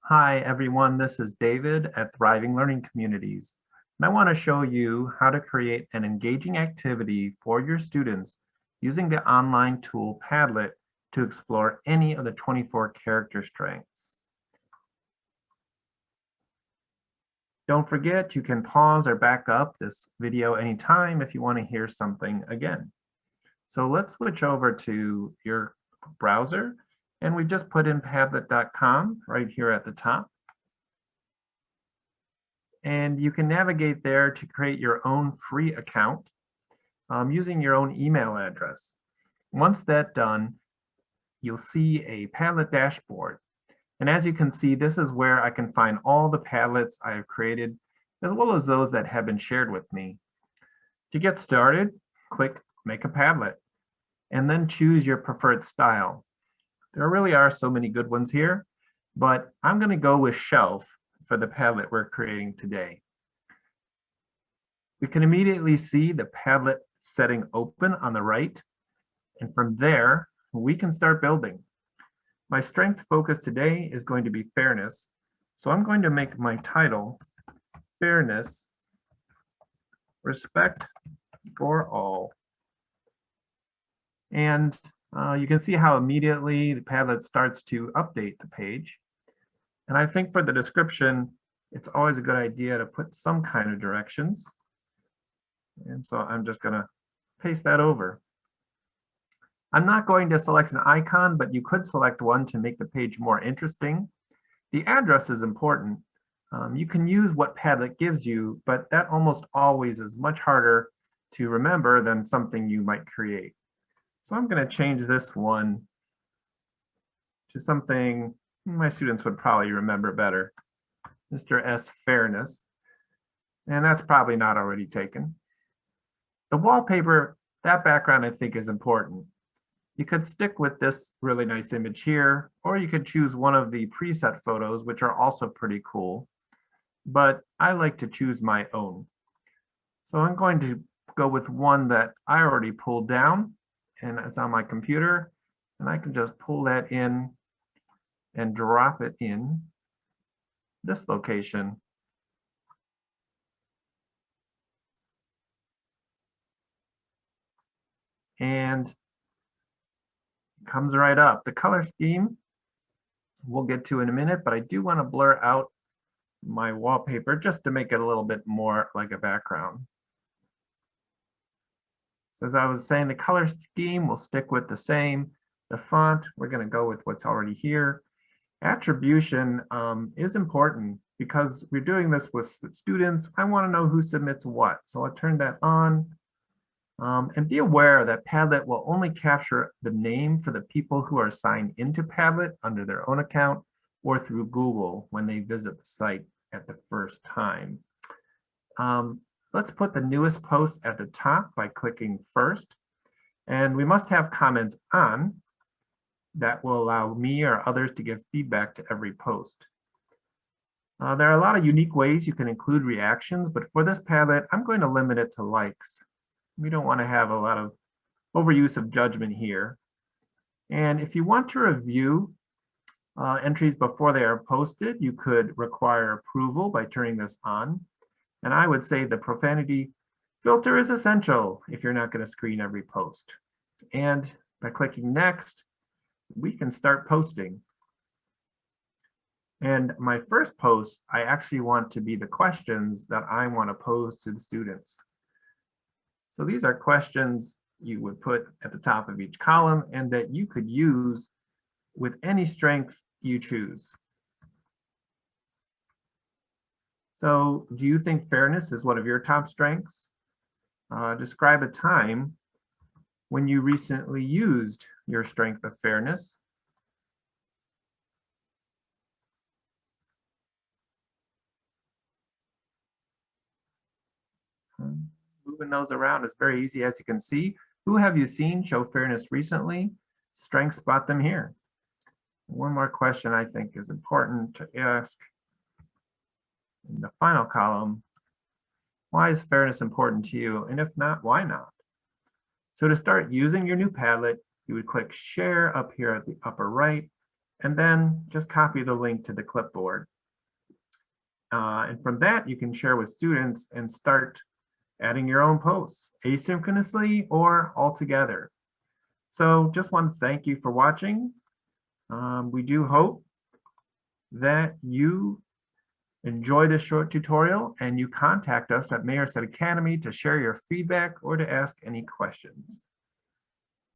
Hi, everyone. This is David at Thriving Learning Communities, and I want to show you how to create an engaging activity for your students using the online tool Padlet to explore any of the 24 character strengths. Don't forget, you can pause or back up this video anytime if you want to hear something again. So let's switch over to your browser, and we just put in Padlet.com right here at the top. And you can navigate there to create your own free account using your own email address. Once that's done, you'll see a Padlet dashboard. And as you can see, this is where I can find all the Padlets I have created, as well as those that have been shared with me. To get started, click Make a Padlet, and then choose your preferred style. There really are so many good ones here, but I'm going to go with Shelf for the Padlet we're creating today. We can immediately see the Padlet setting open on the right, and from there, we can start building. My strength focus today is going to be fairness, so I'm going to make my title Fairness, Respect for All. And you can see how immediately the Padlet starts to update the page. And I think for the description, it's always a good idea to put some kind of directions. And so I'm just going to paste that over. I'm not going to select an icon, but you could select one to make the page more interesting. The address is important. You can use what Padlet gives you, but that almost always is much harder to remember than something you might create. So I'm going to change this one to something my students would probably remember better. Mr. S. Fairness. And that's probably not already taken. The wallpaper, that background I think is important. You could stick with this really nice image here, or you could choose one of the preset photos, which are also pretty cool. But I like to choose my own. So I'm going to go with one that I already pulled down, and it's on my computer, and I can just pull that in and drop it in this location. And it comes right up. The color scheme we'll get to in a minute, but I do want to blur out my wallpaper just to make it a little bit more like a background. So as I was saying, the color scheme will stick with the same. The font, we're going to go with what's already here. Attribution is important because we're doing this with students. I want to know who submits what. So I'll turn that on. And be aware that Padlet will only capture the name for the people who are signed into Padlet under their own account or through Google when they visit the site at the first time. Let's put the newest post at the top by clicking first. And we must have comments on. That will allow me or others to give feedback to every post. There are a lot of unique ways you can include reactions, but for this Padlet, I'm going to limit it to likes. We don't want to have a lot of overuse of judgment here. And if you want to review entries before they are posted, you could require approval by turning this on. And I would say the profanity filter is essential if you're not going to screen every post. And by clicking next, we can start posting. And my first post, I actually want to be the questions that I want to pose to the students. So these are questions you would put at the top of each column and that you could use with any strength you choose. So do you think fairness is one of your top strengths? Describe a time when you recently used your strength of fairness. Moving those around is very easy, as you can see. Who have you seen show fairness recently? Strengths, spot them here. One more question I think is important to ask in the final column. Why is fairness important to you? And if not, why not? So to start using your new Padlet, you would click Share up here at the upper right, and then just copy the link to the clipboard. And from that, you can share with students and start adding your own posts asynchronously or altogether. So just want to thank you for watching. We do hope that you enjoy this short tutorial and you contact us at Mayerset Academy to share your feedback or to ask any questions.